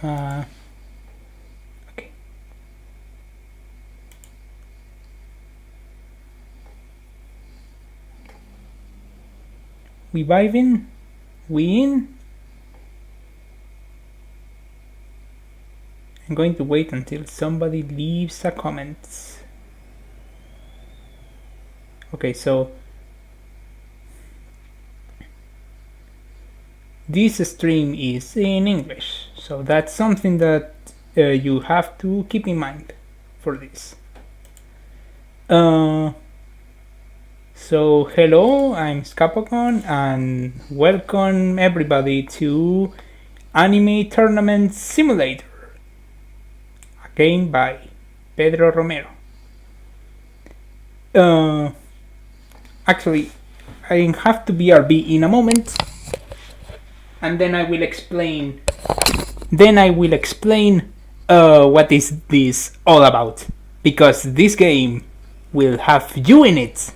Okay. We vibing? We in? I'm going to wait until somebody leaves a comment. Okay, so this stream is in English, so that's something that you have to keep in mind for this. So hello, I'm Scapocon, and welcome everybody to Anime Tournament Simulator, a game by Pedro Romero. Actually, I have to BRB in a moment, and then I will explain. What is this all about, because this game will have you in it.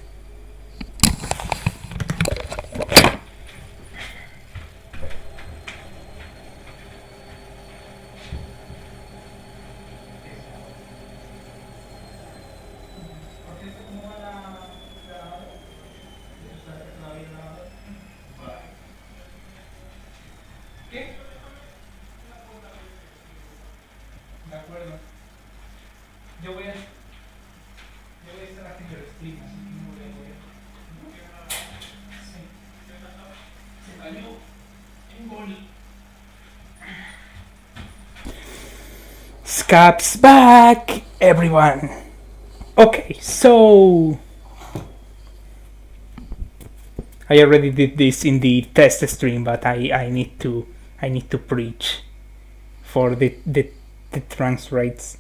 Yo voy a estar haciendo el stream, así que no voy a poder. Sí. Se cayó en boli. Scap's back, everyone. Okay, so I already did this in the test stream, but I need to preach for the trans rates.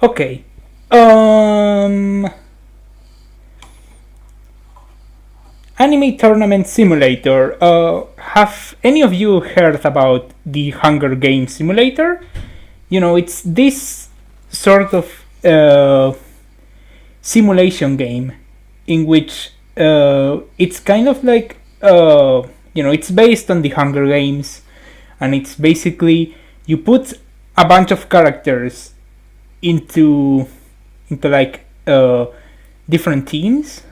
Okay. Anime Tournament Simulator. Have any of you heard about the Hunger Games Simulator? You know, it's this sort of simulation game in which it's kind of like it's based on the Hunger Games, and it's basically you put a bunch of characters into like different teams,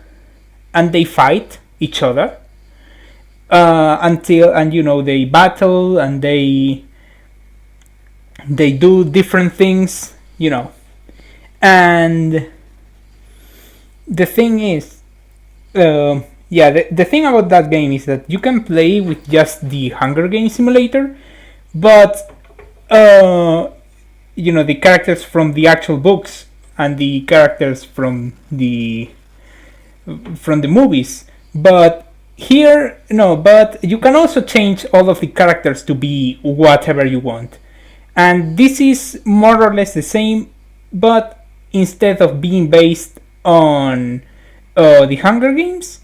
and they fight each other until they battle, and they do different things, and the thing is the thing about that game is that you can play with just the Hunger Games Simulator, but the characters from the actual books and the characters from the movies. But here, no, but you can also change all of the characters to be whatever you want. And this is more or less the same, but instead of being based on the Hunger Games,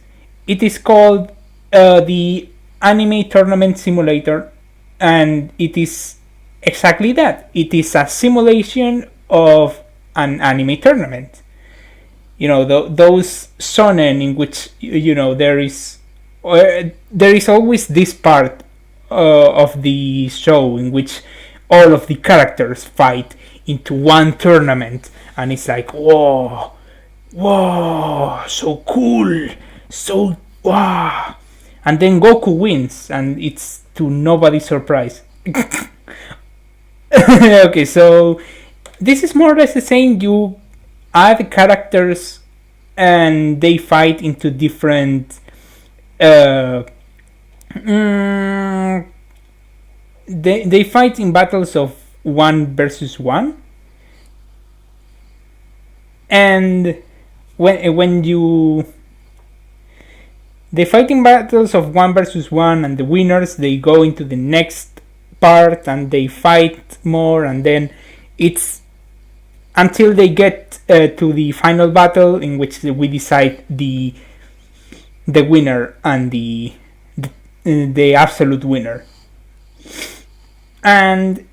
it is called the Anime Tournament Simulator, and it is exactly that. It is a simulation of an anime tournament. Those shonen in which there is always this part of the show in which all of the characters fight into one tournament, and it's like whoa, so cool, so wow, and then Goku wins, and it's to nobody's surprise. Okay, so this is more or less the same. You add characters and they fight into different they fight in battles of 1 versus 1, and when you they fight in battles of 1 versus 1, and the winners, they go into the next part and they fight more, and then it's until they get to the final battle in which we decide the winner and the absolute winner. And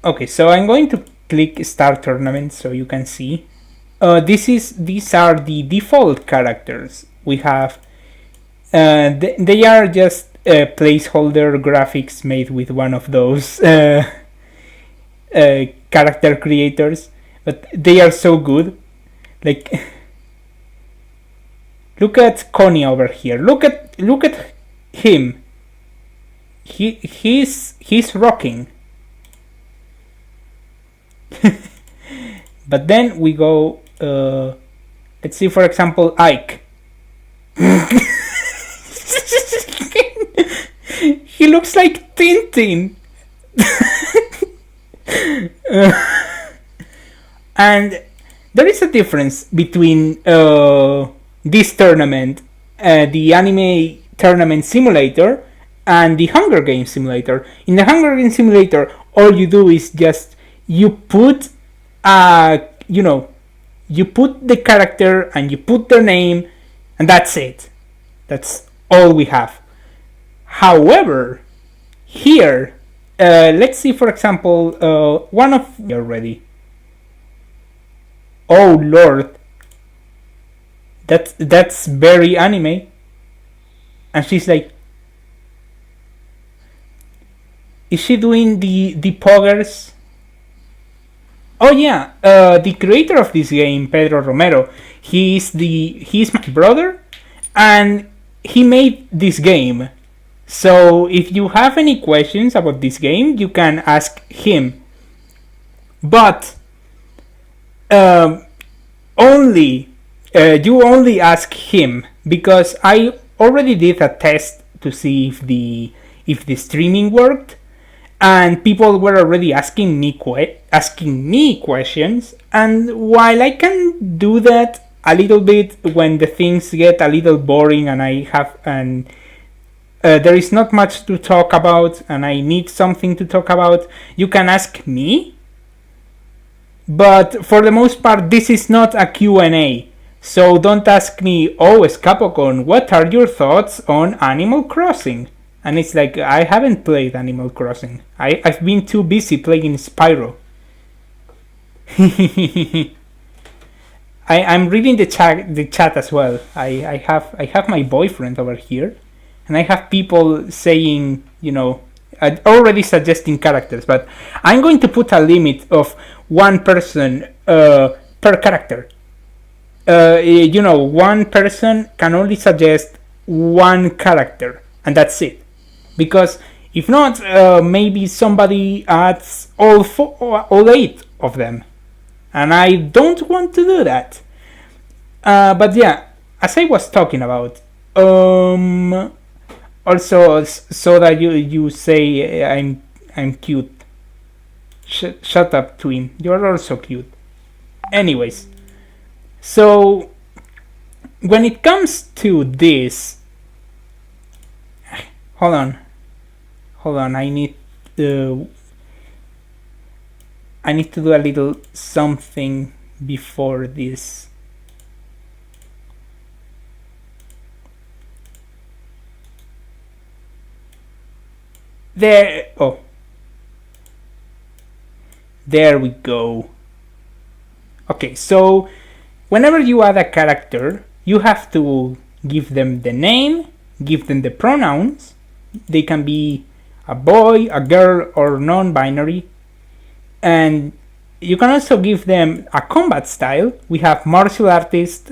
okay, so I'm going to click Start Tournament so you can see. These are the default characters we have. They are just placeholder graphics made with one of those character creators, but they are so good. Like, look at Connie over here. Look at him. He's rocking. But then we go. Let's see, for example, Ike. He looks like Tintin. And there is a difference between this tournament, the anime tournament simulator, and the Hunger Games simulator. In the Hunger Games simulator, all you do is just you put you put the character and you put their name, and that's it. That's all we have. However, here, let's see, for example, one of already. Oh Lord, that's very anime. And she's like, is she doing the poggers? Oh yeah, the creator of this game, Pedro Romero, he's my brother, and he made this game. So if you have any questions about this game, you can ask him. But only you only ask him, because I already did a test to see if the streaming worked, and people were already asking me questions. And while I can do that a little bit when the things get a little boring and there is not much to talk about and I need something to talk about, you can ask me. But for the most part, this is not a Q&A. So don't ask me, oh, Escapocon, what are your thoughts on Animal Crossing? And it's like, I haven't played Animal Crossing. I've been too busy playing Spyro. I'm reading the chat as well. I have my boyfriend over here, and I have people saying, already suggesting characters, but I'm going to put a limit of one person per character. One person can only suggest one character, and that's it. Because if not, maybe somebody adds all 8 of them, and I don't want to do that. But yeah, as I was talking about, also so that you say I'm cute. Shut up, twin. You are also cute. Anyways, so when it comes to this, hold on. I need to do a little something before this. There we go. Okay, so whenever you add a character, you have to give them the name, give them the pronouns. They can be a boy, a girl, or non-binary. And you can also give them a combat style. We have martial artist,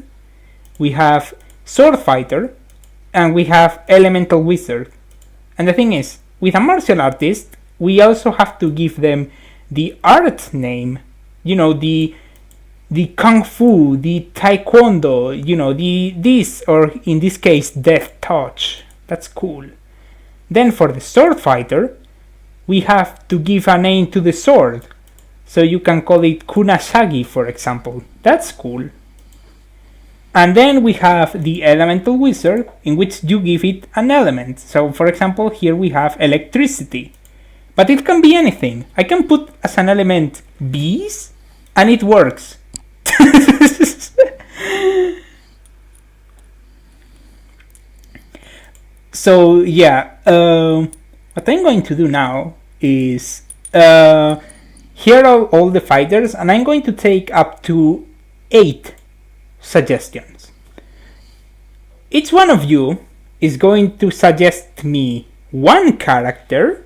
we have sword fighter, and we have elemental wizard. And the thing is, with a martial artist, we also have to give them the art name. The kung fu, the taekwondo, this, or in this case, death touch. That's cool. Then for the sword fighter, we have to give a name to the sword. So you can call it Kunashagi, for example. That's cool. And then we have the elemental wizard, in which you give it an element. So for example, here we have electricity. But it can be anything. I can put as an element bees, and it works. So yeah, what I'm going to do now is here are all the fighters, and I'm going to take up to 8 suggestions. Each one of you is going to suggest me one character,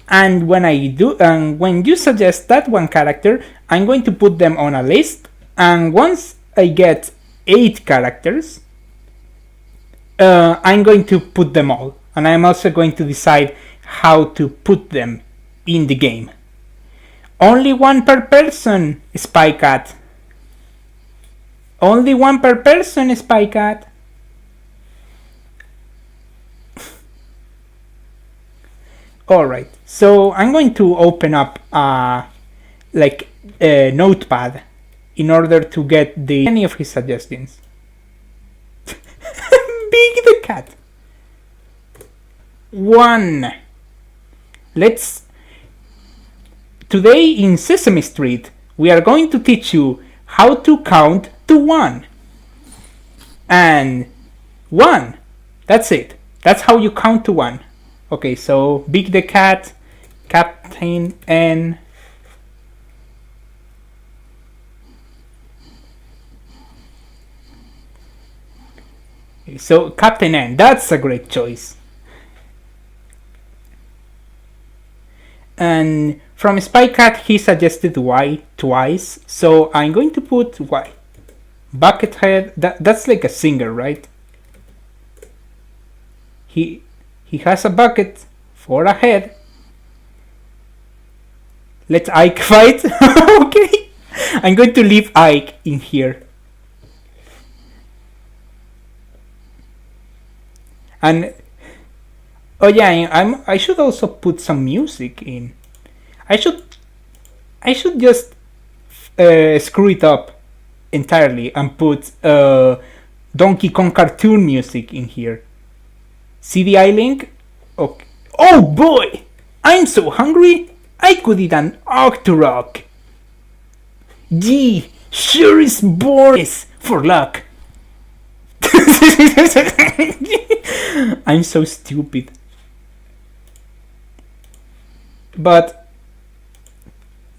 And when you suggest that one character, I'm going to put them on a list. And once I get 8 characters, I'm going to put them all. And I'm also going to decide how to put them in the game. Only one per person, Spy Cat. Only one per person, Spy Cat. Alright, so I'm going to open up a notepad in order to get any of his suggestions. Big the cat. 1. Today in Sesame Street, we are going to teach you how to count to 1. And 1. That's it. That's how you count to 1. Okay, so Big the Cat, Captain N. So Captain N, that's a great choice. And from Spy Cat, he suggested Y twice, so I'm going to put Y. Buckethead, that's like a singer, right? He has a bucket for a head. Let Ike fight. Okay. I'm going to leave Ike in here. And oh yeah, I should also put some music in. I should just screw it up entirely and put Donkey Kong cartoon music in here. CDI link? Okay. Oh boy! I'm so hungry, I could eat an Octorok. Gee, sure is boring for luck. I'm so stupid. But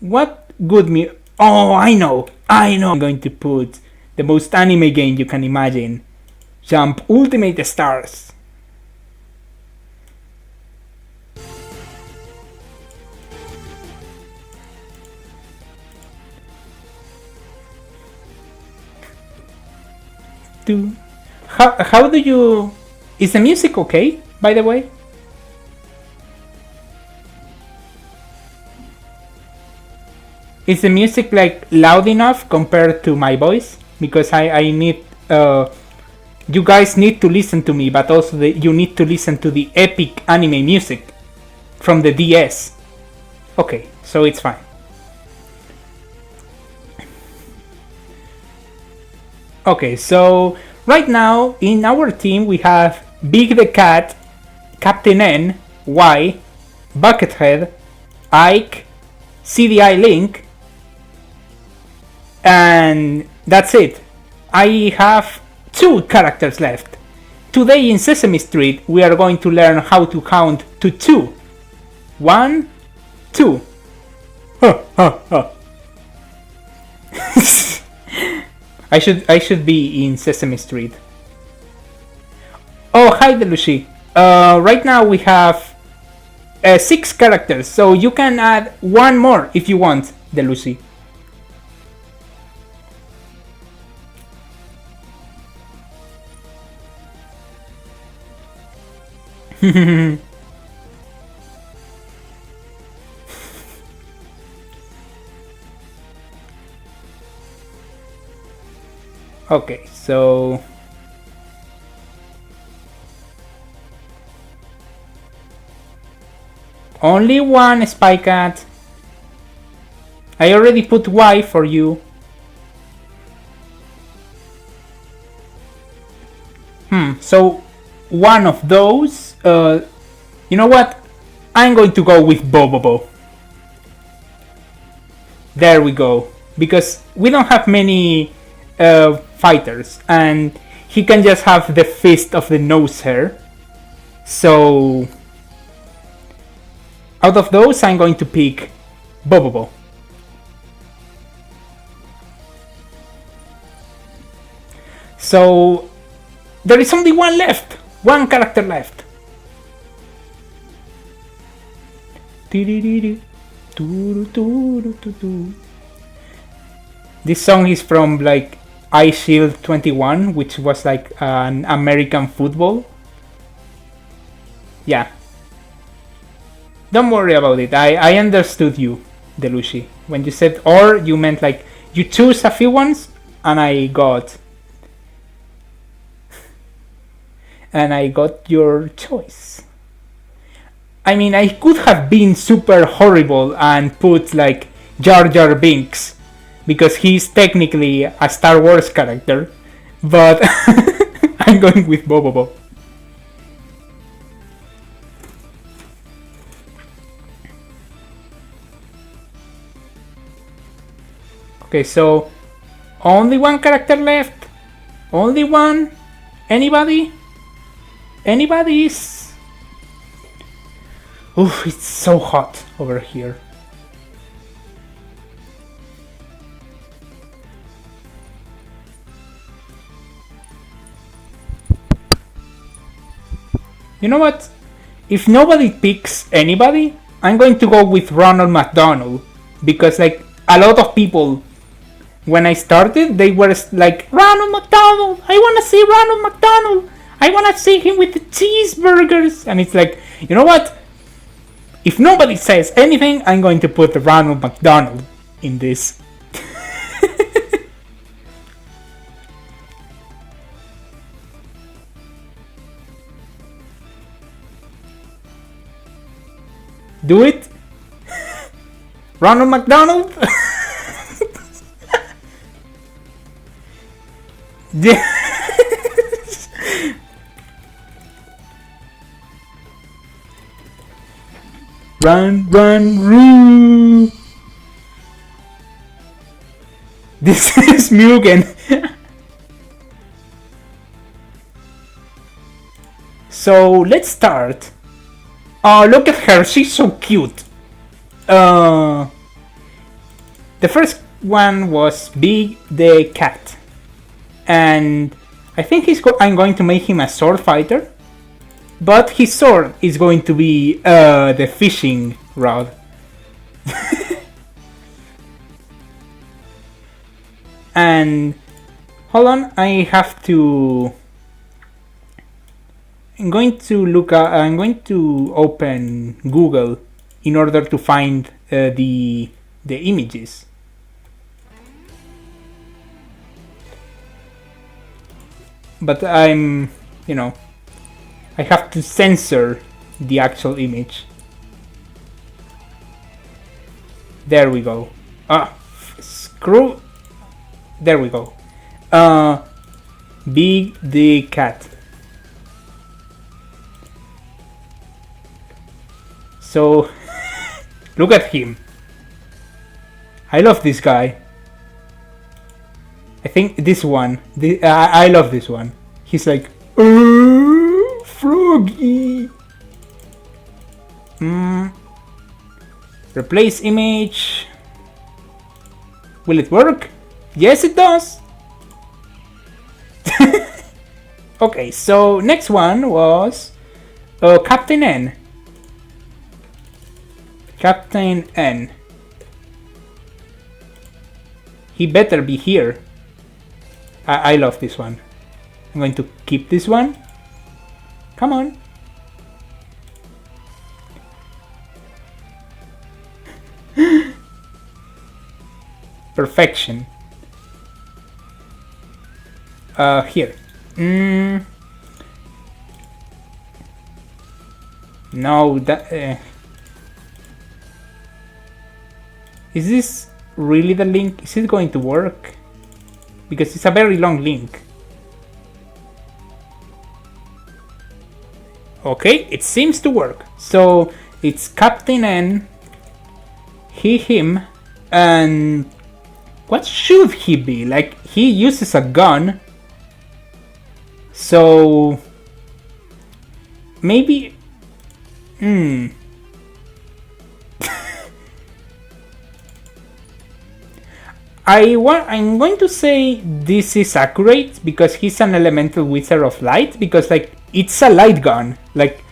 what good me? Oh, I know. I'm going to put the most anime game you can imagine. Jump Ultimate Stars. How do you... Is the music okay, by the way? Is the music like loud enough compared to my voice? Because I need... you guys need to listen to me, but also you need to listen to the epic anime music from the DS. Okay, so it's fine. Okay, so right now in our team we have Big the Cat, Captain N, Y, Buckethead, Ike, CDI Link, and that's it. I have 2 characters left. Today in Sesame Street we are going to learn how to count to 2. 1, 2. I should be in Sesame Street. Oh, hi Delushi. Right now we have 6 characters, so you can add 1 more if you want, Delushi. Okay, so only 1 Spy Cat. I already put Y for you. So 1 of those. You know what? I'm going to go with Bobobo. There we go. Because we don't have many fighters, and he can just have the fist of the nose hair. So out of those, I'm going to pick Bobobo. So there is only 1 character left. This song is from like Ice Shield 21, which was like an American football. Yeah. Don't worry about it. I understood you, Delushi. When you said or, you meant like you choose a few ones, and I got your choice. I mean, I could have been super horrible and put like Jar Jar Binks, because he's technically a Star Wars character, but I'm going with Bobobo. Okay, so only one character left. Only one. Anybody? Anybody's? Oof, it's so hot over here. You know what? If nobody picks anybody, I'm going to go with Ronald Mcdonald, because like a lot of people, when I started, they were like, Ronald McDonald! I want to see Ronald McDonald! I want to see him with the cheeseburgers! And it's like, you know what? If nobody says anything, I'm going to put Ronald McDonald in this. Do it? Ronald McDonald? Run, run, roo! This is Mugen. So let's start. Oh, look at her, she's so cute. The first one was Big the Cat. And I think I'm going to make him a sword fighter. But his sword is going to be the fishing rod. And hold on, I have to. I'm going to open Google in order to find the images. But I'm, I have to censor the actual image. There we go. Screw. There we go. Big the Cat. So, look at him. I love this guy. I think this one. I love this one. He's like, Froggy. Replace image. Will it work? Yes, it does. Okay, so next one was Captain N. Captain N. He better be here. I love this one. I'm going to keep this one. Come on. Perfection. Here. No, that... Is this really the link? Is it going to work? Because it's a very long link. Okay, it seems to work. So it's Captain N, he, him, and what should he be? Like, he uses a gun. So maybe I'm going to say this is accurate because he's an elemental wizard of light, because like it's a light gun. Like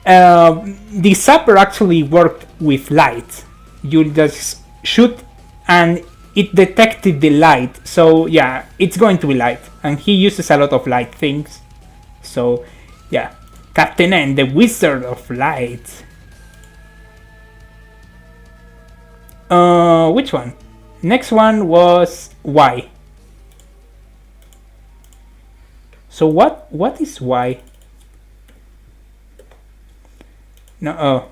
The zapper actually worked with light. You just shoot and it detected the light, so yeah, it's going to be light, and he uses a lot of light things. So yeah, Captain N, the Wizard of Light. Which one? Next one was Y. So what is Y? No,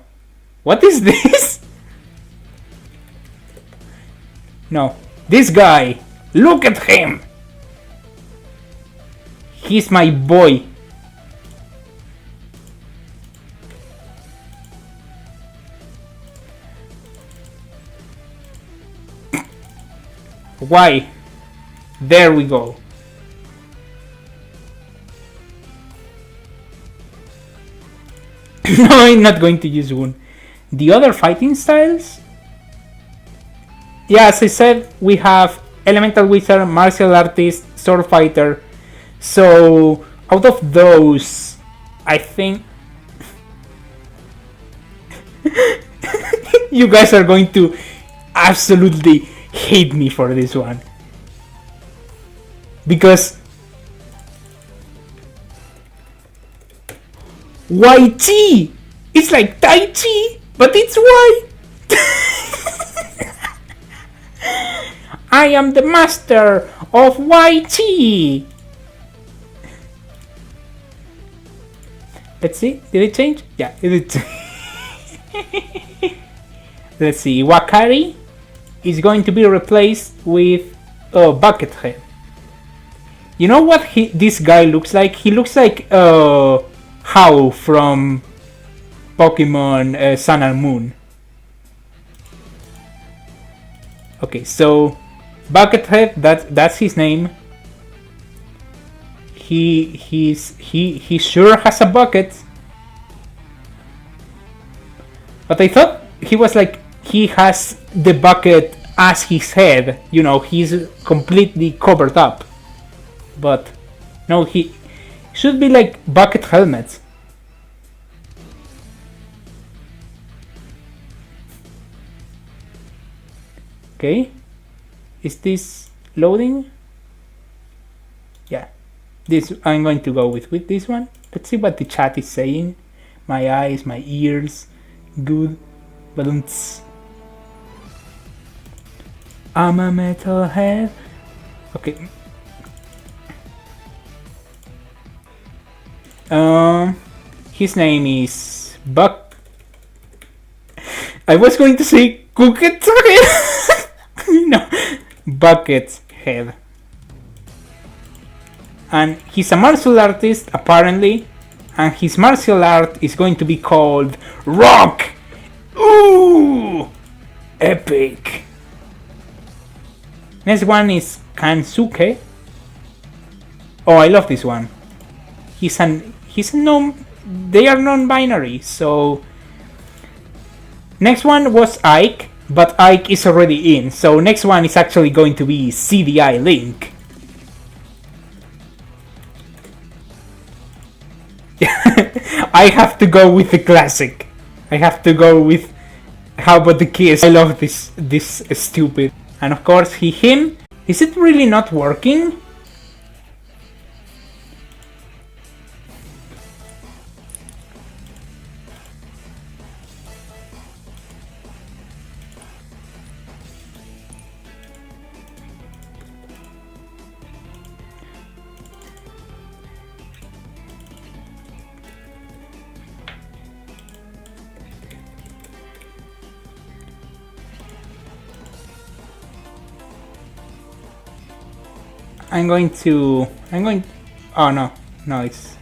what is this? No, this guy. Look at him. He's my boy. Why? There we go. No, I'm not going to use one. The other fighting styles? Yeah, as I said, we have Elemental Wizard, Martial Artist, Sword Fighter. So, out of those, I think... you guys are going to absolutely hate me for this one. Because... YT! It's like Tai Chi, but it's Y! I am the master of YT! Let's see, did it change? Yeah, it did. Let's see, Wakari is going to be replaced with Buckethead. You know what this guy looks like? He looks like How from Pokemon Sun and Moon. Okay, so Buckethead, that's his name. He sure has a bucket. But I thought he was like, he has the bucket as his head, you know, he's completely covered up. But no, he should be like bucket helmets. Okay, is this loading? Yeah, this I'm going to go with this one. Let's see what the chat is saying. My eyes, my ears, good balloons. I'm a metalhead. Okay. His name is Buck. I was going to say Buckethead. No, Buckethead. And he's a martial artist, apparently. And his martial art is going to be called Rock. Ooh, epic. Next one is Kansuke. Oh, I love this one. He's they are non-binary, so next one was Ike, but Ike is already in, so next one is actually going to be CDI Link. I have to go with the classic. I have to go with How About the Kiss. I love this stupid. And of course him. Is it really not working? I'm going, oh no, it's,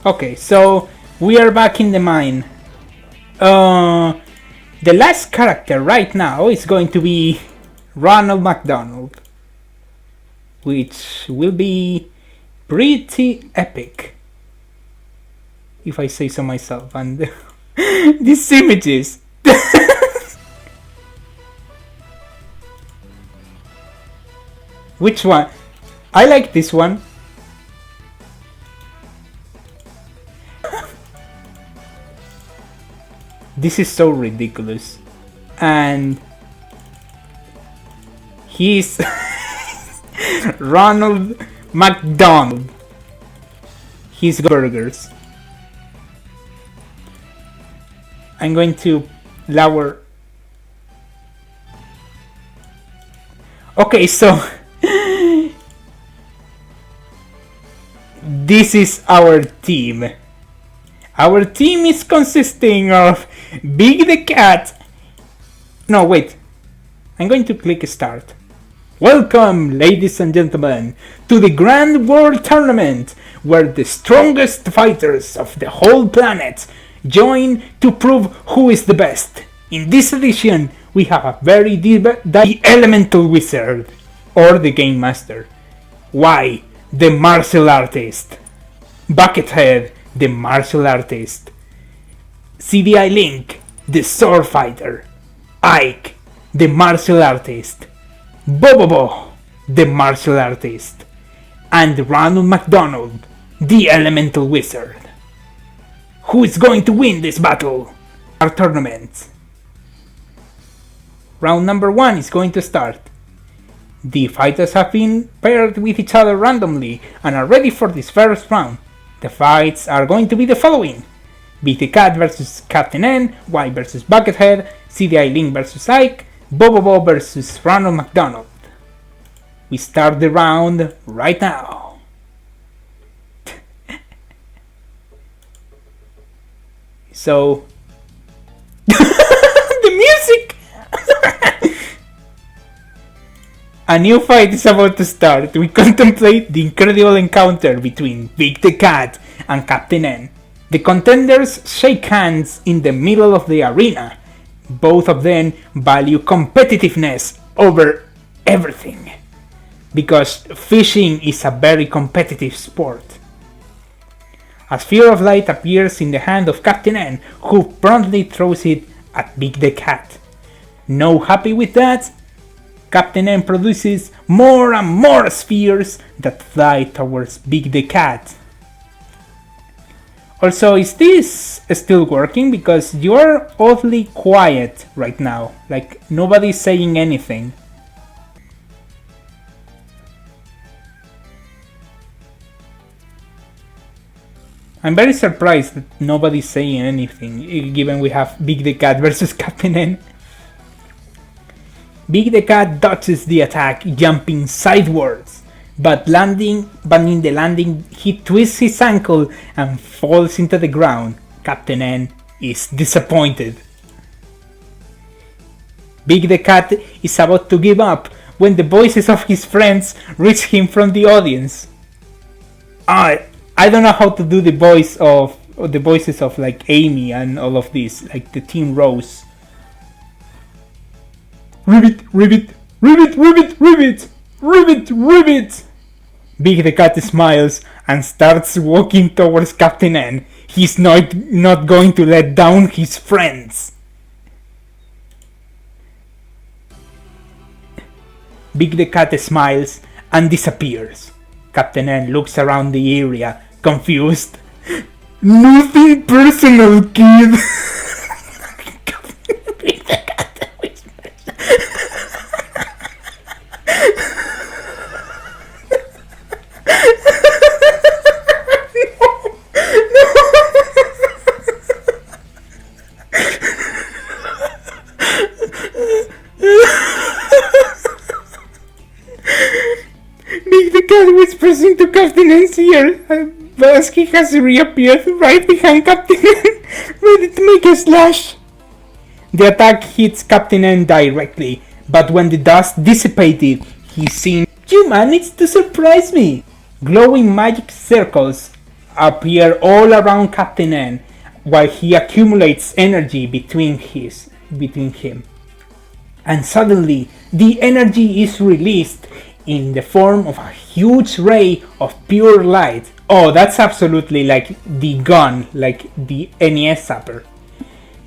okay, so we are back in the mine. The last character right now is going to be Ronald Mcdonald, which will be pretty epic, if I say so myself. And these images. Which one? I like this one. This is so ridiculous. And he's Ronald McDonald. He's got burgers. I'm going to lower. Okay, so this is our team. Our team is consisting of Big the Cat. No, wait. I'm going to click start. Welcome, ladies and gentlemen, to the Grand World Tournament, where the strongest fighters of the whole planet join to prove who is the best. In this edition, we have a very the Elemental Wizard, or the Game Master. Y, the Martial Artist. Buckethead, the Martial Artist. CDI Link, the Sword Fighter. Ike, the Martial Artist. Bobobo, the Martial Artist. And Ronald McDonald, the Elemental Wizard. Who is going to win this battle? Our tournament. Round number 1 is going to start. The fighters have been paired with each other randomly and are ready for this first round. The fights are going to be the following: Big the Cat vs Captain N, Y vs Buckethead, CDI Link vs Ike, Bobobo vs Ronald McDonald. We start the round right now. So the music. A new fight is about to start. We contemplate the incredible encounter between Big the Cat and Captain N. The contenders shake hands in the middle of the arena. Both of them value competitiveness over everything, because fishing is a very competitive sport. A sphere of light appears in the hand of Captain N, who promptly throws it at Big the Cat. No happy with that, Captain N produces more and more spheres that fly towards Big the Cat. Also, is this still working? Because you're awfully quiet right now, like nobody's saying anything. I'm very surprised that nobody's saying anything, given we have Big the Cat versus Captain N. Big the Cat dodges the attack, jumping sidewards, but in the landing he twists his ankle and falls into the ground. Captain N is disappointed. Big the Cat is about to give up when the voices of his friends reach him from the audience. I don't know how to do the voices of like Amy and all of this, like the Team Rose. Ribbit, ribbit, ribbit, ribbit, ribbit, ribbit, ribbit. Big the Cat smiles and starts walking towards Captain N. He's not going to let down his friends. Big the Cat smiles and disappears. Captain N looks around the area, confused. Nothing personal, kid. Big the Cat whispers. Big the Cat whispers into Captain N's ear, as he has reappeared right behind Captain N, ready to make a slash. The attack hits Captain N directly, but when the dust dissipated, he seemed, "You managed to surprise me!" Glowing magic circles appear all around Captain N, while he accumulates energy between his between him. And suddenly, the energy is released in the form of a huge ray of pure light. Oh, that's absolutely like the gun, like the NES Zapper.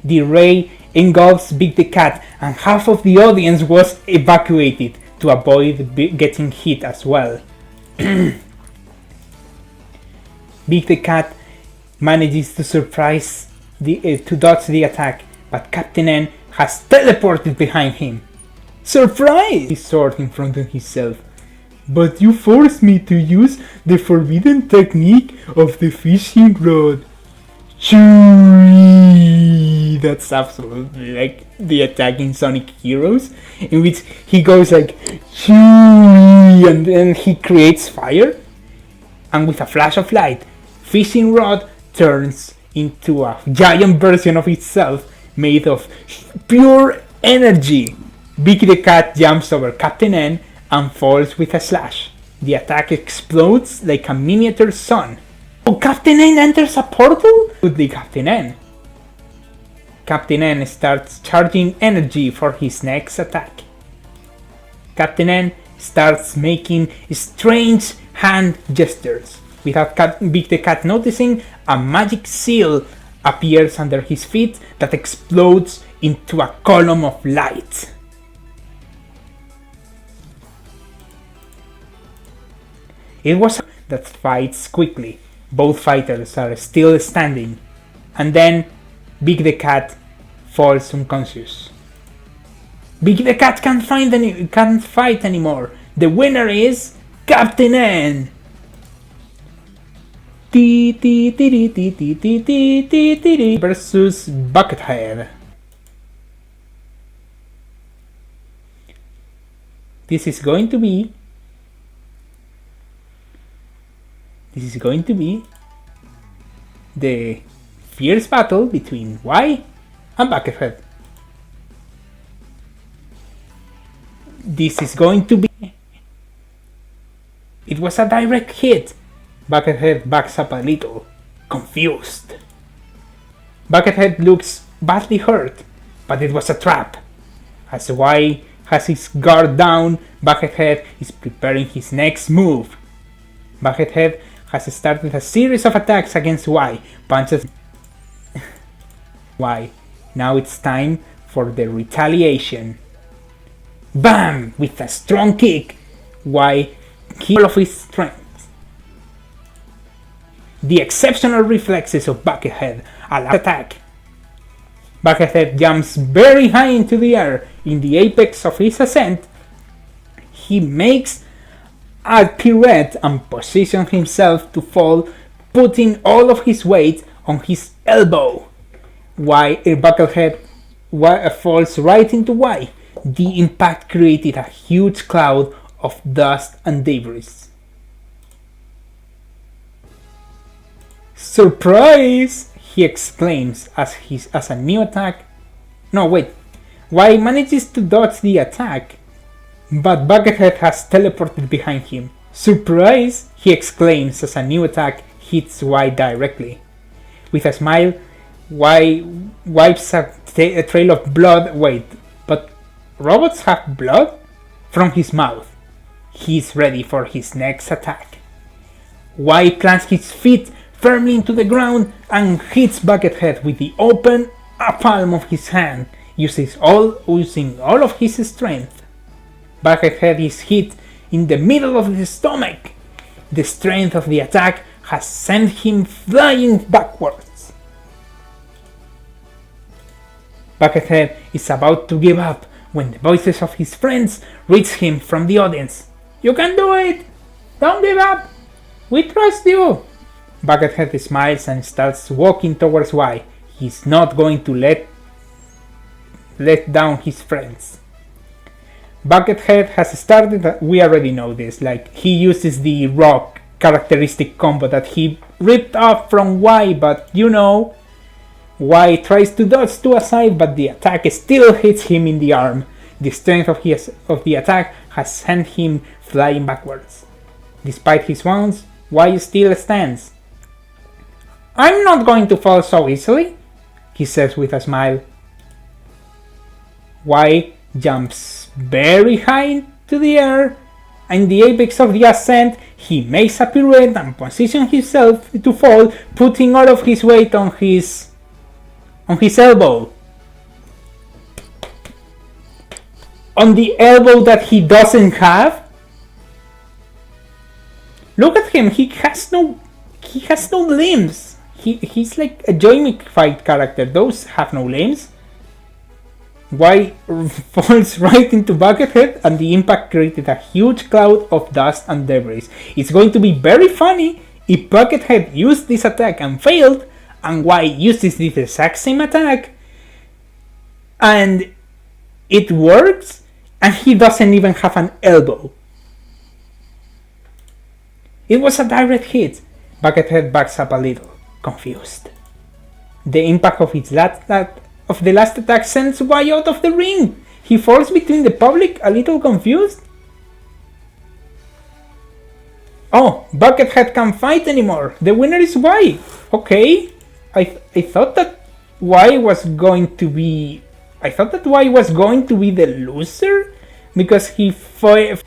The ray engulfs Big the Cat, and half of the audience was evacuated to avoid getting hit as well. Big the Cat manages to to dodge the attack, but Captain N has teleported behind him. Surprise! He sword in front of himself. But you forced me to use the forbidden technique of the fishing rod. Chewie! That's absolutely like the attack in Sonic Heroes, in which he goes like Chewie, and then he creates fire, and with a flash of light, fishing rod turns into a giant version of itself made of pure energy. Big the Cat jumps over Captain N and falls with a slash. The attack explodes like a miniature sun. Oh, Captain N enters a portal? With the Captain N. Captain N starts charging energy for his next attack. Captain N starts making strange hand gestures. Without Big the Cat noticing, a magic seal appears under his feet that explodes into a column of light. It was that fights quickly. Both fighters are still standing, and then Big the Cat falls unconscious. Big the Cat can't fight anymore. The winner is Captain N. Versus Buckethead. This is going to be the fierce battle between Y and Buckethead. This is going to be... It was a direct hit. Buckethead backs up a little, confused. Buckethead looks badly hurt, but it was a trap. As Y has his guard down, Buckethead is preparing his next move. Buckethead has started a series of attacks against Y, punches Y. Now it's time for the retaliation. Bam! With a strong kick, Y kills all of his strength. The exceptional reflexes of Buckethead allow attack. Buckethead jumps very high into the air. In the apex of his ascent, he makes a pirouette and positions himself to fall, putting all of his weight on his elbow. Buckethead falls right into Y. The impact created a huge cloud of dust and debris. Surprise! He exclaims as a new attack. No, wait. Y manages to dodge the attack, but Buckethead has teleported behind him. Surprise! He exclaims as a new attack hits Y directly. With a smile, Y wipes a trail of blood. Wait, but robots have blood? From his mouth. He's ready for his next attack. Y plants his feet firmly into the ground and hits Buckethead with the open palm of his hand, using all of his strength. Buckethead is hit in the middle of the stomach. The strength of the attack has sent him flying backwards. Buckethead is about to give up when the voices of his friends reach him from the audience. You can do it! Don't give up! We trust you! Buckethead smiles and starts walking towards Y. He's not going to let down his friends. Buckethead has started, we already know this, like he uses the rock characteristic combo that he ripped off from Y, but you know, Y tries to dodge to a side, but the attack still hits him in the arm. The strength of the attack has sent him flying backwards. Despite his wounds, Y still stands. I'm not going to fall so easily, he says with a smile. Y jumps very high into the air. In the apex of the ascent, he makes a pirouette and positions himself to fall, putting all of his weight on his elbow. On the elbow that he doesn't have. Look at him, he has no limbs. He's like a joymified character. Those have no limbs. Y falls right into Buckethead, and the impact created a huge cloud of dust and debris. It's going to be very funny if Buckethead used this attack and failed, and Y uses this exact same attack, and it works, and he doesn't even have an elbow. It was a direct hit. Buckethead backs up a little, confused. The impact of the last attack sends Y out of the ring. He falls between the public, a little confused. Oh, Buckethead can't fight anymore. The winner is Y. Okay, I thought that Y was going to be. I thought that Y was going to be the loser because he fought.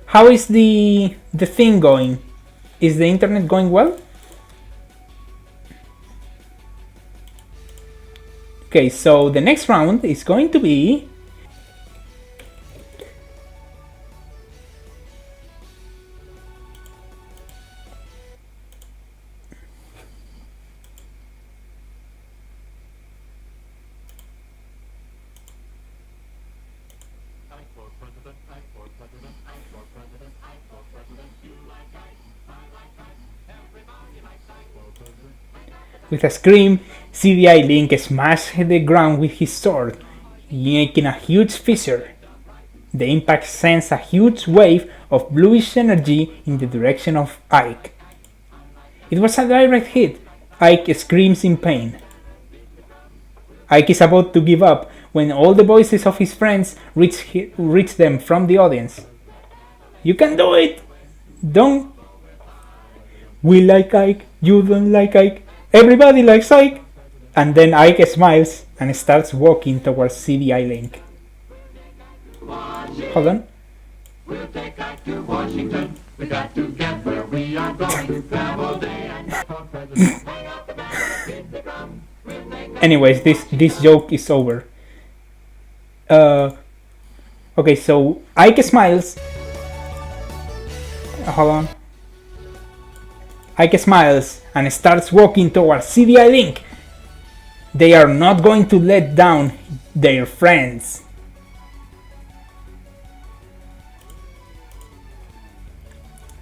How is the thing going? Is the internet going well? Okay, so the next round is going to be with a scream, CDI Link smashed the ground with his sword, making a huge fissure. The impact sends a huge wave of bluish energy in the direction of Ike. It was a direct hit. Ike screams in pain. Ike is about to give up when all the voices of his friends reach them from the audience. You can do it! Don't. We like Ike, you don't like Ike. Everybody likes Ike! And then Ike smiles and starts walking towards CDI Link. Hold on. We'll take Ike to Washington. We got to get where we are going. Travel day and anyways, this joke is over. Okay, so Ike smiles. Hold on. Ike smiles and starts walking towards CDI Link. They are not going to let down their friends.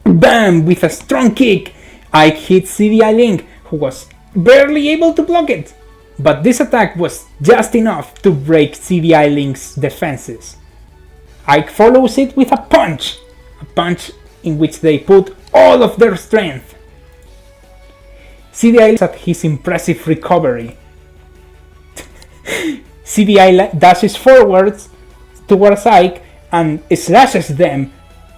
Bam! With a strong kick, Ike hits CDI Link, who was barely able to block it. But this attack was just enough to break CDI Link's defenses. Ike follows it with a punch in which they put all of their strength. CDI looks at his impressive recovery. CDI dashes forwards towards Ike and slashes them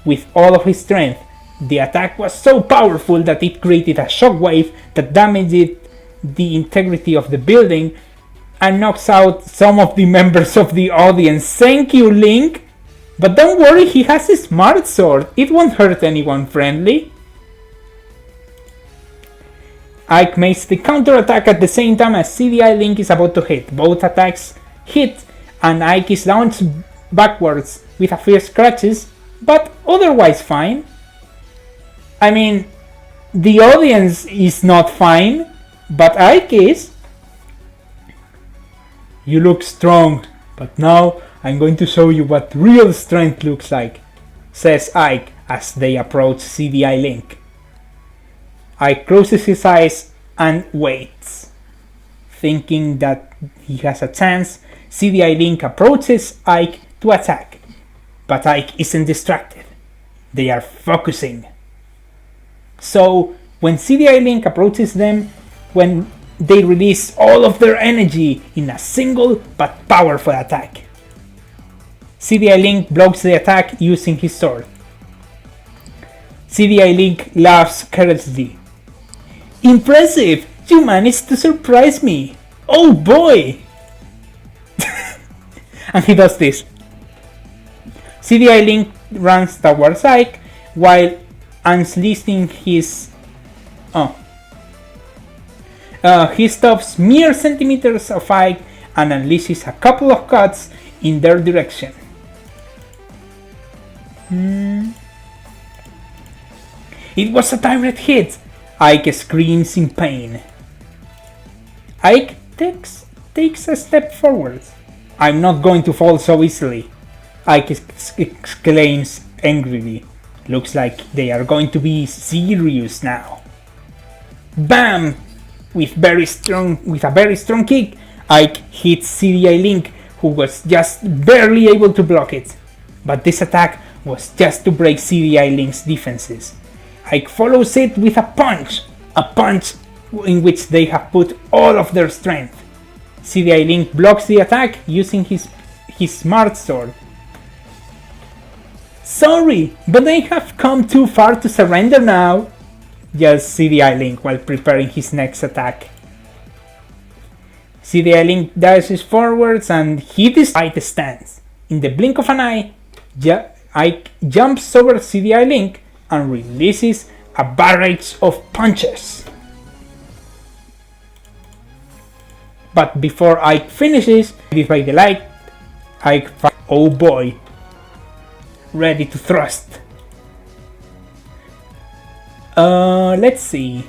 with all of his strength. The attack was so powerful that it created a shockwave that damaged the integrity of the building and knocks out some of the members of the audience. Thank you, Link! But don't worry, he has a smart sword. It won't hurt anyone friendly. Ike makes the counter-attack at the same time as CDI Link is about to hit. Both attacks hit and Ike is launched backwards with a few scratches, but otherwise fine. I mean, the audience is not fine, but Ike is. You look strong, but now I'm going to show you what real strength looks like, says Ike as they approach CDI Link. Ike closes his eyes and waits. Thinking that he has a chance, CDI Link approaches Ike to attack. But Ike isn't distracted. They are focusing. So, when CDI Link approaches them, when they release all of their energy in a single but powerful attack. CDI Link blocks the attack using his sword. CDI Link laughs carelessly. Impressive! You managed to surprise me! Oh boy! And he does this. CDI Link runs towards Ike while unleashing his... he stops mere centimeters of Ike and unleashes a couple of cuts in their direction. It was a direct hit! Ike screams in pain. Ike takes a step forward. I'm not going to fall so easily, Ike exclaims angrily. Looks like they are going to be serious now. Bam! With a very strong kick, Ike hits CDI Link, who was just barely able to block it. But this attack was just to break CDI Link's defenses. Ike follows it with a punch in which they have put all of their strength. CDI Link blocks the attack using his smart sword. Sorry, but I have come too far to surrender now, yells CDI Link while preparing his next attack. CDI Link dashes forwards and he decides the stance. In the blink of an eye, Ike jumps over CDI Link and releases a barrage of punches. But before Ike finishes, by the light, Ike finds, oh boy, ready to thrust. Let's see.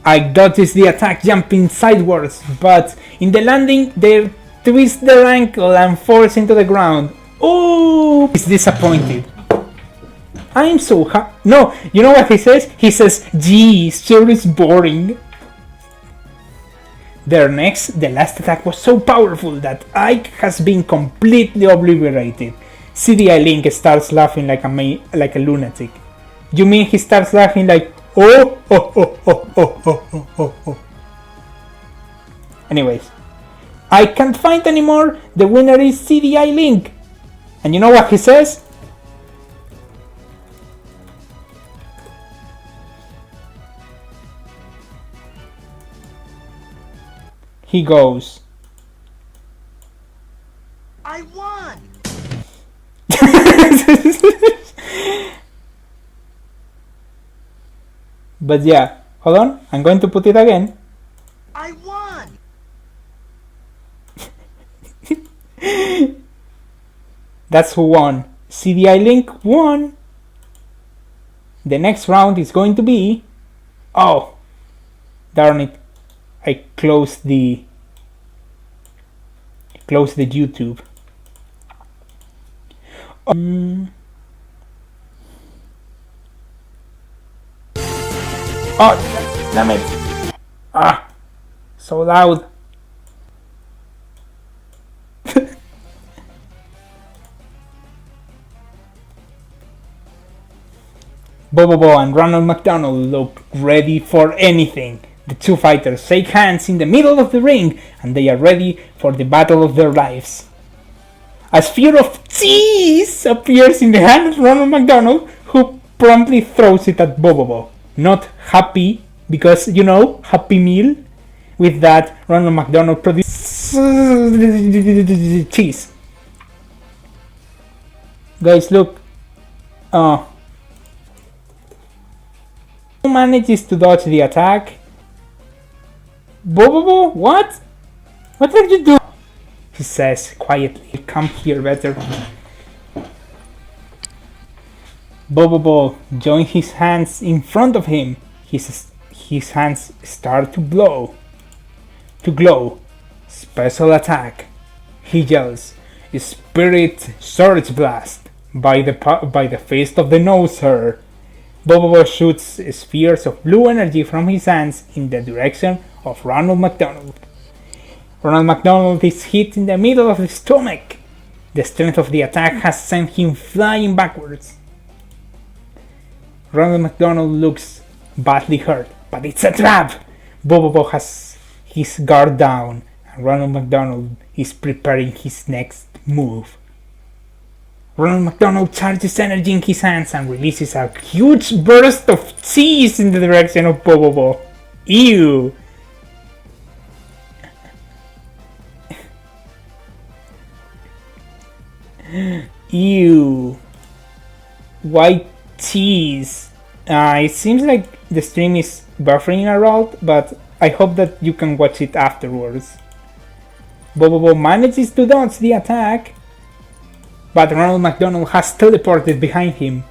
Ike dodges the attack, jumping sideways, but in the landing they twist their ankle and falls into the ground. Oh, he's disappointed. I'm so no, you know what he says? He says, gee, sure is boring. The last attack was so powerful that Ike has been completely obliterated. CDI Link starts laughing like a lunatic. You mean he starts laughing like, oh, oh, oh, oh, oh, oh, oh, oh. Anyways, I can't find anymore. The winner is CDI Link. And you know what he says? He goes, I won! But yeah, hold on, I'm going to put it again. I won! That's who won. CDI Link won! The next round is going to be... Oh, darn it. I closed the YouTube. Oh, damn it! Ah, so loud. Bobobo and Ronald Mcdonald look ready for anything. The two fighters shake hands in the middle of the ring and they are ready for the battle of their lives. A sphere of cheese appears in the hand of Ronald McDonald, who promptly throws it at Bobobo. Not happy, because you know, Happy Meal. With that, Ronald McDonald produces cheese. Guys, look. Who manages to dodge the attack? Bobobo, what? What did you do? He says quietly, come here better. Bobobo joins his hands in front of him. His hands start to glow. Special attack. He yells, Spirit Surge Blast by the fist of the nose hair. Bobobo shoots spheres of blue energy from his hands in the direction of Ronald McDonald. Ronald McDonald is hit in the middle of the stomach. The strength of the attack has sent him flying backwards. Ronald McDonald looks badly hurt, but it's a trap! Bobobo has his guard down, and Ronald McDonald is preparing his next move. Ronald McDonald charges energy in his hands and releases a huge burst of cheese in the direction of Bobobo. Ew! Ew! White cheese. It seems like the stream is buffering a lot, but I hope that you can watch it afterwards. Bobobo manages to dodge the attack, but Ronald McDonald has teleported behind him.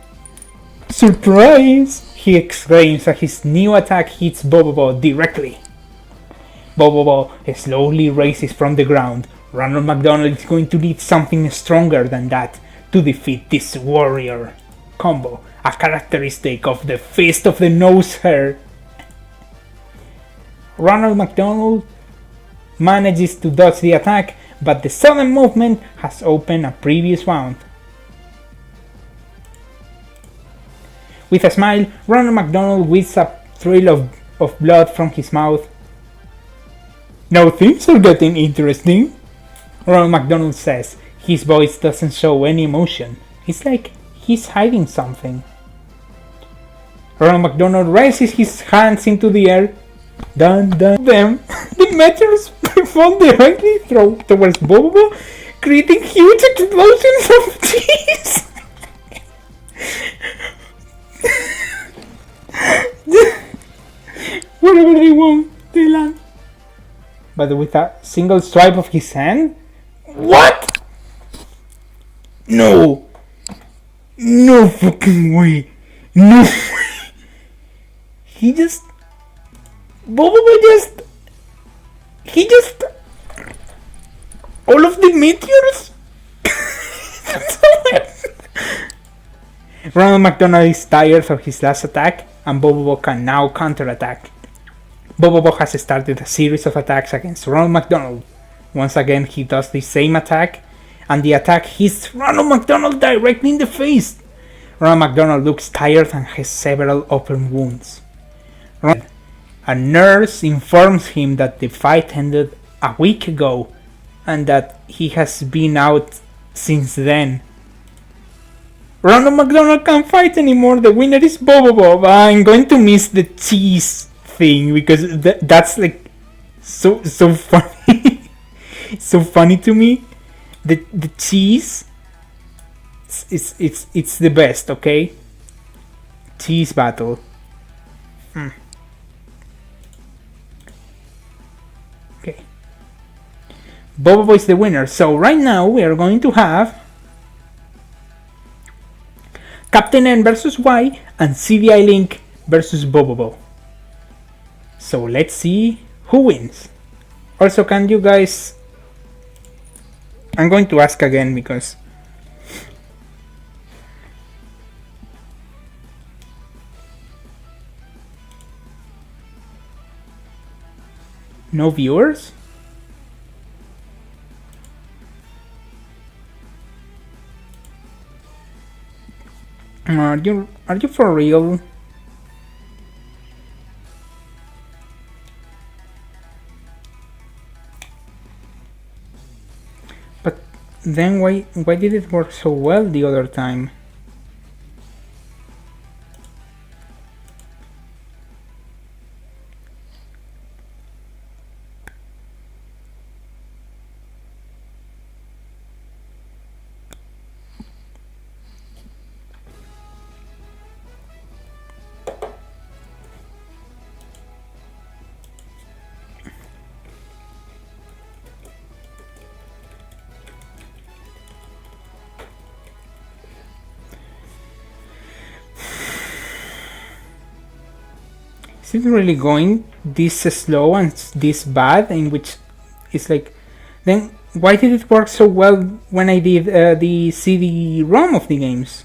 Surprise! He exclaims as his new attack hits Bobobo directly. Bobobo slowly raises from the ground. Ronald McDonald is going to need something stronger than that to defeat this warrior combo, a characteristic of the Fist of the Nose Hair. Ronald McDonald manages to dodge the attack, but the sudden movement has opened a previous wound. With a smile, Ronald McDonald whips a trail of blood from his mouth. Now things are getting interesting, Ronald McDonald says. His voice doesn't show any emotion. It's like he's hiding something. Ronald McDonald raises his hands into the air. Dun dun them. The meteors fall directly towards Bobobo, creating huge explosions of cheese. Whatever they want, they land. But with a single swipe of his hand? What? No. No fucking way. No way. He just... all of the meteors? Ronald McDonald is tired of his last attack, and Bobobo can now counterattack. Bobobo has started a series of attacks against Ronald McDonald. Once again he does the same attack, and the attack hits Ronald McDonald directly in the face. Ronald McDonald looks tired and has several open wounds. A nurse informs him that the fight ended a week ago, and that he has been out since then. Ronald McDonald can't fight anymore, the winner is Bobobo. I'm going to miss the cheese thing, because that's like so funny. So funny to me. The cheese, it's the best, okay? Cheese battle. Okay. Bobobo is the winner, so right now we are going to have Captain N versus Y and CDI Link versus Bobobo. So let's see who wins. Also, can you guys... I'm going to ask again because... No viewers? Are you for real? But then why did it work so well the other time? Is it really going this slow and this bad, in which it's like, then why did it work so well when I did the CD-ROM of the games?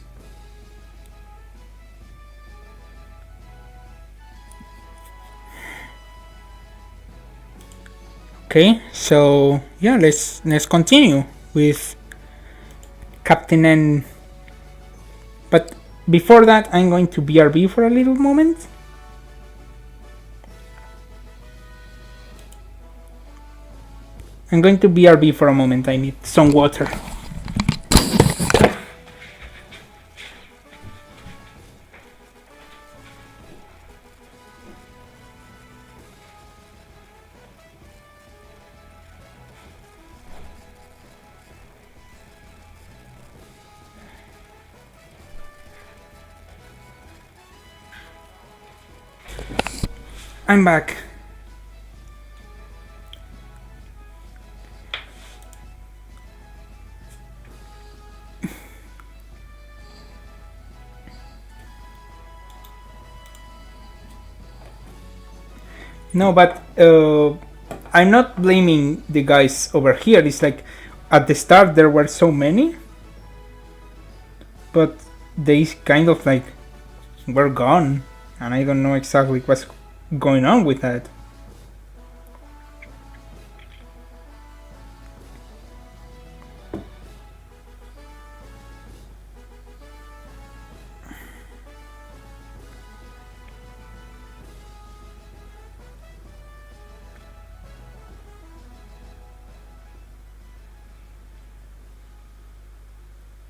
Okay, so yeah, let's continue with Captain N. But before that, I'm going to BRB for a little moment. I'm going to BRB for a moment, I need some water. I'm back. No, but I'm not blaming the guys over here. It's like at the start there were so many, but they kind of like were gone, and I don't know exactly what's going on with that.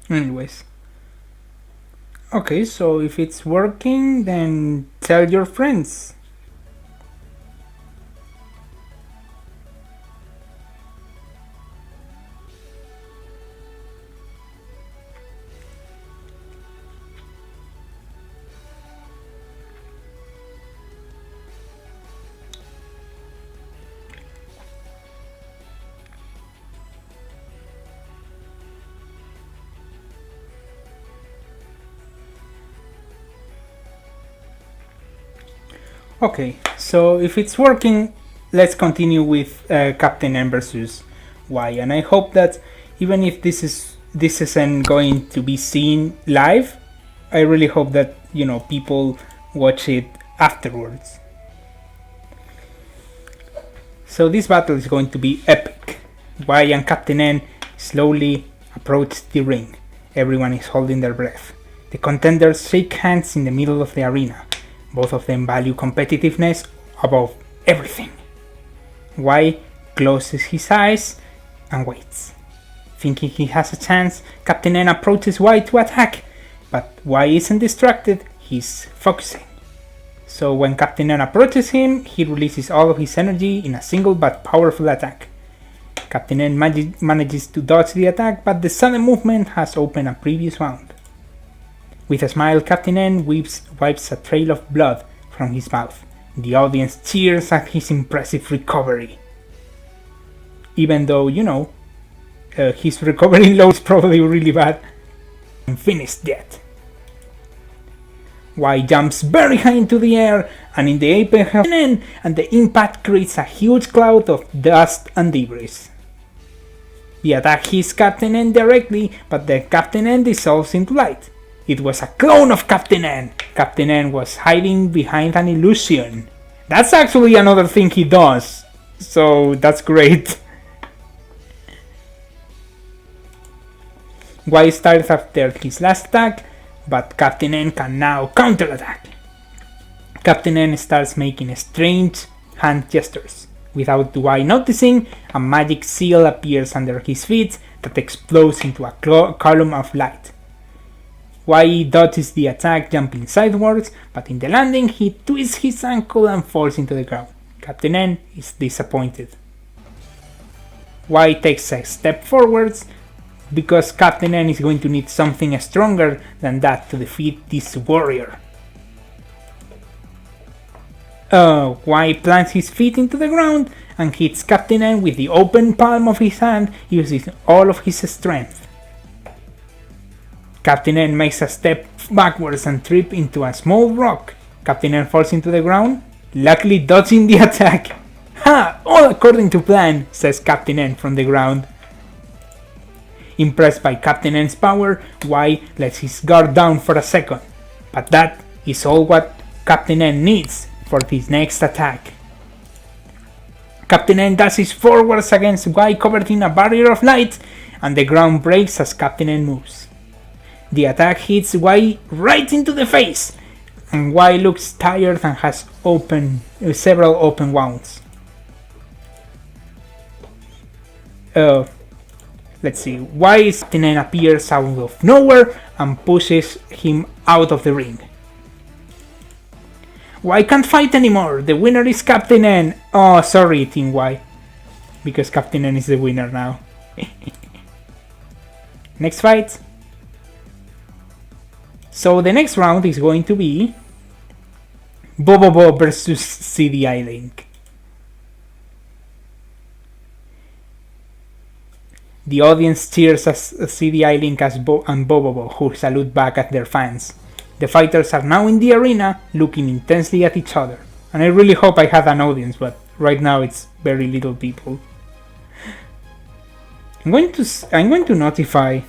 Anyways. Okay, so if it's working, then tell your friends. Okay, so if it's working, let's continue with Captain N versus Y, and I hope that even if this isn't going to be seen live, I really hope that people watch it afterwards. So this battle is going to be epic. Y and Captain N slowly approach the ring. Everyone is holding their breath. The contenders shake hands in the middle of the arena. Both of them value competitiveness above everything. Y closes his eyes and waits. Thinking he has a chance, Captain N approaches Y to attack, but Y isn't distracted, he's focusing. So when Captain N approaches him, he releases all of his energy in a single but powerful attack. Captain N manages to dodge the attack, but the sudden movement has opened a previous wound. With a smile, Captain N wipes a trail of blood from his mouth. The audience cheers at his impressive recovery. Even though, his recovery load is probably really bad. Unfinished yet. Y jumps very high into the air, and in the apex of N, and the impact creates a huge cloud of dust and debris. The attack hits Captain N directly, but the Captain N dissolves into light. It was a clone of Captain N. Captain N was hiding behind an illusion. That's actually another thing he does, so that's great. Y starts after his last attack, but Captain N can now counterattack. Captain N starts making strange hand gestures. Without Y noticing, a magic seal appears under his feet that explodes into a column of light. Y dodges the attack, jumping sidewards, but in the landing he twists his ankle and falls into the ground. Captain N is disappointed. Y takes a step forwards because Captain N is going to need something stronger than that to defeat this warrior. Y plants his feet into the ground and hits Captain N with the open palm of his hand, using all of his strength. Captain N makes a step backwards and trips into a small rock. Captain N falls into the ground, luckily dodging the attack. Ha! All according to plan, says Captain N from the ground. Impressed by Captain N's power, Y lets his guard down for a second, but that is all what Captain N needs for his next attack. Captain N dashes forwards against Y covered in a barrier of light, and the ground breaks as Captain N moves. The attack hits Y right into the face, and Y looks tired and has several open wounds. Let's see, Y's Captain N appears out of nowhere and pushes him out of the ring. Y can't fight anymore, the winner is Captain N. Oh, sorry Team Y, because Captain N is the winner now. Next fight. So the next round is going to be Bobobo versus CDI Link. The audience cheers as CDI Link and Bobobo, who salute back at their fans. The fighters are now in the arena, looking intensely at each other. And I really hope I had an audience, but right now it's very little people. I'm going to notify.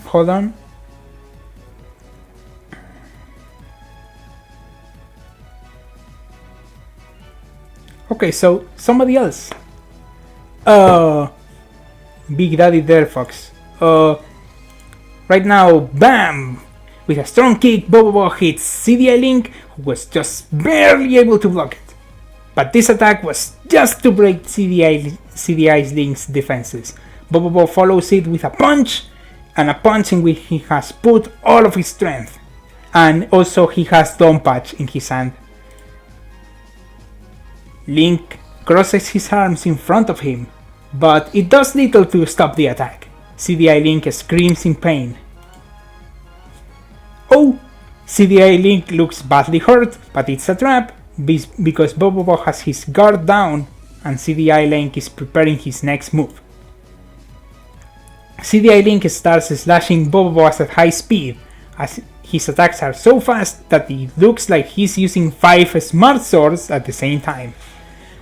Hold on. Okay, so somebody else. Big Daddy Dare Fox. Right now, bam! With a strong kick, Bobobo hits CDI Link, who was just barely able to block it. But this attack was just to break CDI Link's defenses. Bobobo follows it with a punch, and a punch in which he has put all of his strength. And also he has Dawn Patch in his hand. Link crosses his arms in front of him, but it does little to stop the attack. CDI Link screams in pain. Oh! CDI Link looks badly hurt, but it's a trap, because Bobobo has his guard down and CDI Link is preparing his next move. CDI Link starts slashing Bobobo at high speed, as his attacks are so fast that it looks like he's using 5 smart swords at the same time.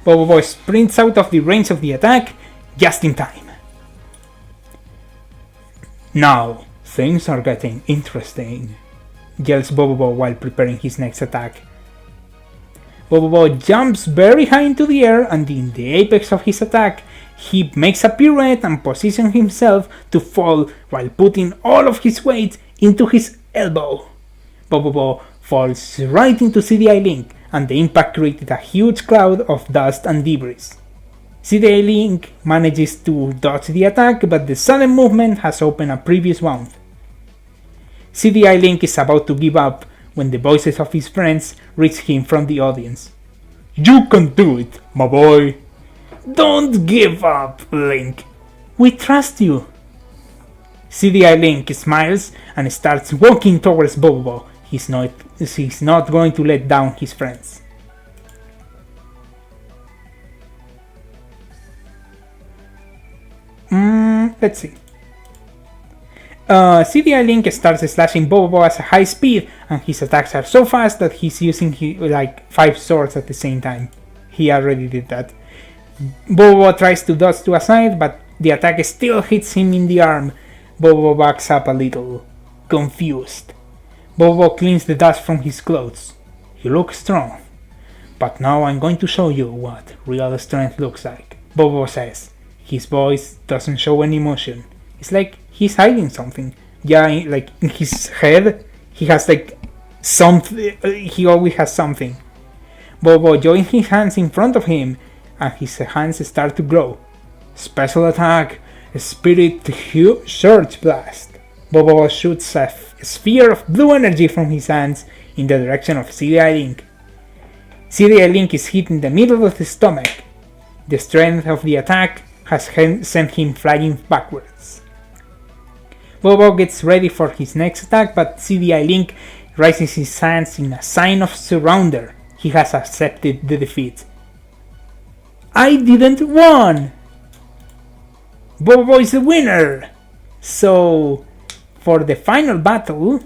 Bobobo sprints out of the range of the attack just in time. Now, things are getting interesting, yells Bobobo while preparing his next attack. Bobobo jumps very high into the air, and in the apex of his attack, he makes a pirouette and positions himself to fall while putting all of his weight into his elbow. Bobobo falls right into CDI Link, and the impact created a huge cloud of dust and debris. CDI Link manages to dodge the attack, but the sudden movement has opened a previous wound. CDI Link is about to give up when the voices of his friends reach him from the audience. "You can do it, my boy! Don't give up, Link! We trust you!" CDI Link smiles and starts walking towards Bobobo. He's not going to let down his friends. Let's see. CDI Link starts slashing Bobobo at a high speed, and his attacks are so fast that he's using like 5 swords at the same time. He already did that. Bobobo tries to dodge to a side, but the attack still hits him in the arm. Bobobo backs up a little, confused. Bobobo cleans the dust from his clothes. "You look strong, but now I'm going to show you what real strength looks like," Bobobo says. His voice doesn't show any emotion. It's like he's hiding something. Yeah, like in his head, he has like something. He always has something. Bobobo joins his hands in front of him, and his hands start to glow. Special attack, Spirit Surge Blast. Bobobo shoots a sphere of blue energy from his hands in the direction of CDI Link. CDI Link is hit in the middle of the stomach. The strength of the attack has sent him flying backwards. Bobobo gets ready for his next attack, but CDI Link raises his hands in a sign of surrender. He has accepted the defeat. "I didn't win! Bobobo is the winner!" So, for the final battle,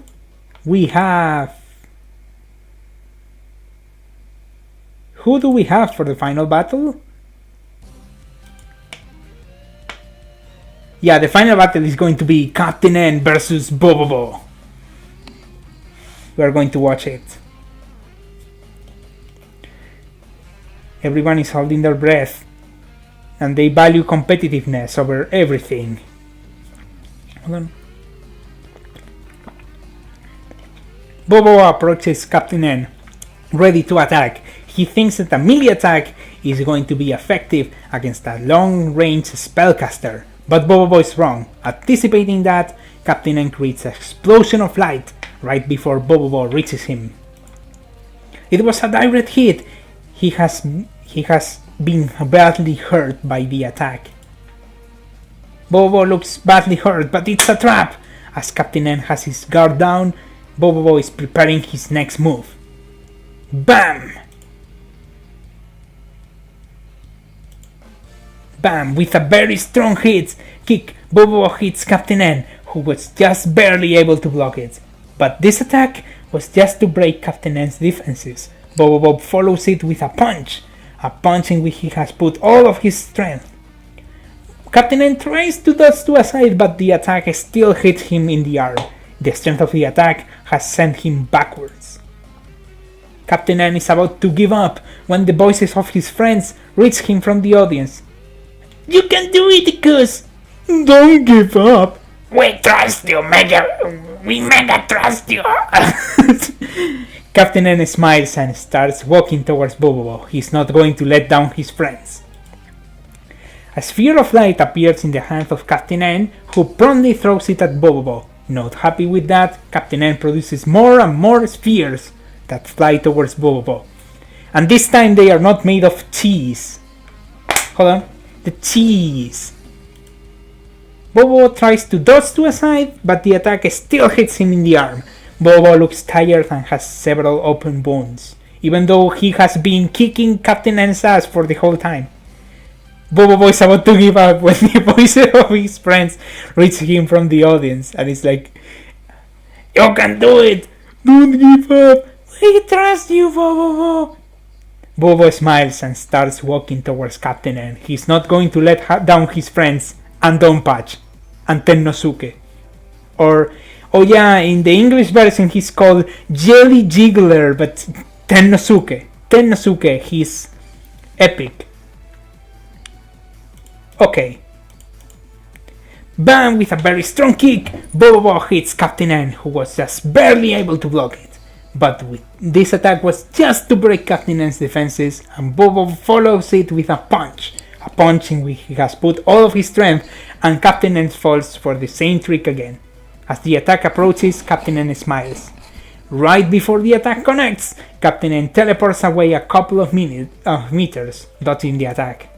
we have... Who do we have for the final battle? Yeah, the final battle is going to be Captain N versus Bobobo. We are going to watch it. Everyone is holding their breath, and they value competitiveness over everything. Hold on. Bobobo approaches Captain N, ready to attack. he thinks that a melee attack is going to be effective against a long-range spellcaster. But Bobo is wrong. Anticipating that, Captain N creates an explosion of light right before Bobo reaches him. It was a direct hit. He has been badly hurt by the attack. Bobo looks badly hurt, but it's a trap. As Captain N has his guard down, Bobo is preparing his next move. Bam! Bam! With a very strong kick, Bobo hits Captain N, who was just barely able to block it. But this attack was just to break Captain N's defenses. Bobo follows it with a punch in which he has put all of his strength. Captain N tries to dodge to a side, but the attack still hits him in the arm. The strength of the attack has sent him backwards. Captain N is about to give up when the voices of his friends reach him from the audience. "You can do it, Cuz! Don't give up! We trust you, we mega trust you!" Captain N smiles and starts walking towards Bobo. He's not going to let down his friends. A sphere of light appears in the hand of Captain N, who promptly throws it at Bobo. Not happy with that, Captain N produces more and more spheres that fly towards Bobo. And this time they are not made of cheese. Hold on. The cheese. Bobo tries to dodge to a side, but the attack still hits him in the arm. Bobo looks tired and has several open wounds, even though he has been kicking Captain N's ass for the whole time. Bobo is about to give up when the voices of his friends reach him from the audience, and it's like, "You can do it! Don't give up! We trust you, Bobo!" Bobo smiles and starts walking towards Captain N. He's not going to let down his friends, and Donpachi, and Tennosuke. Or, oh yeah, in the English version he's called Jelly Jiggler, but Tennosuke, he's epic. Okay. Bam! With a very strong kick, Bobo hits Captain N, who was just barely able to block it. But this attack was just to break Captain N's defenses, and Bobo follows it with a punch in which he has put all of his strength, and Captain N falls for the same trick again. As the attack approaches, Captain N smiles. Right before the attack connects, Captain N teleports away a couple of meters, dodging the attack.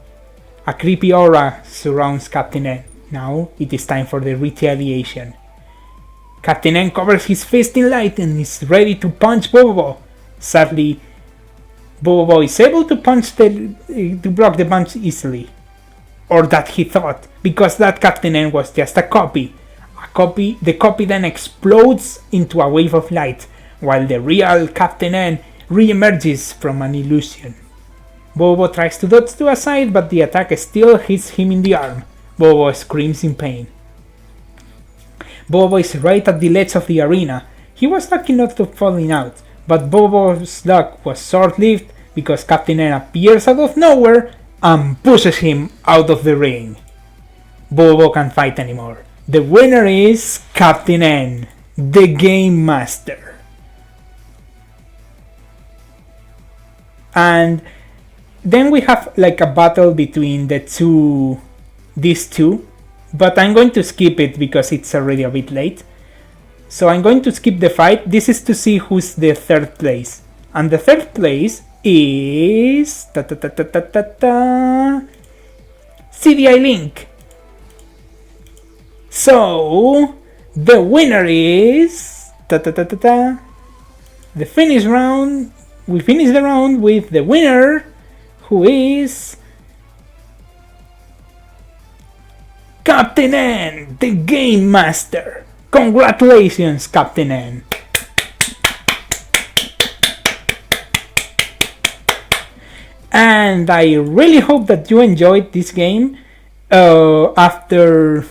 A creepy aura surrounds Captain N. Now it is time for the retaliation. Captain N covers his fist in light and is ready to punch Bobo. Sadly, Bobo is able to block the punch easily. Or that he thought, because that Captain N was just a copy. The copy then explodes into a wave of light, while the real Captain N re-emerges from an illusion. Bobo tries to dodge to a side, but the attack still hits him in the arm. Bobo screams in pain. Bobo is right at the ledge of the arena. He was lucky not to falling out, but Bobo's luck was short-lived because Captain N appears out of nowhere and pushes him out of the ring. Bobo can't fight anymore. The winner is Captain N, the Game Master. And then we have like a battle between these two, but I'm going to skip it because it's already a bit late. So I'm going to skip the fight. This is to see who's the third place. And the third place is CDI Link. So the winner is the finish round. We finish the round with the winner, who is Captain N, the Game Master. Congratulations, Captain N. And I really hope that you enjoyed this game. After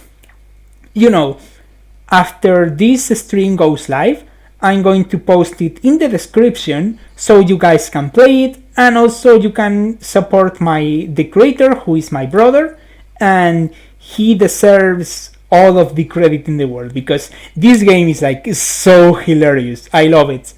this stream goes live, I'm going to post it in the description so you guys can play it, and also you can support the creator, who is my brother, and he deserves all of the credit in the world because this game is like so hilarious. I love it.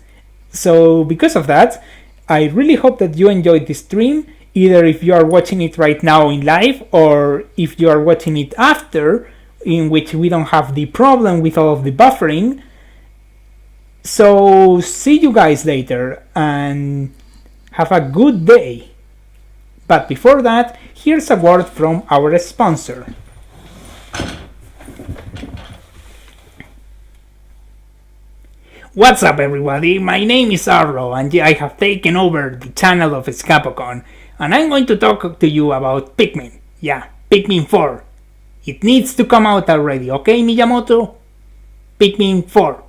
So because of that, I really hope that you enjoyed this stream, either if you are watching it right now in live or if you are watching it after, in which we don't have the problem with all of the buffering. So see you guys later and have a good day. But before that, here's a word from our sponsor. What's up everybody, my name is Arlo and I have taken over the channel of Scapocon and I'm going to talk to you about Pikmin. Yeah, Pikmin 4. It needs to come out already, okay Miyamoto? Pikmin 4.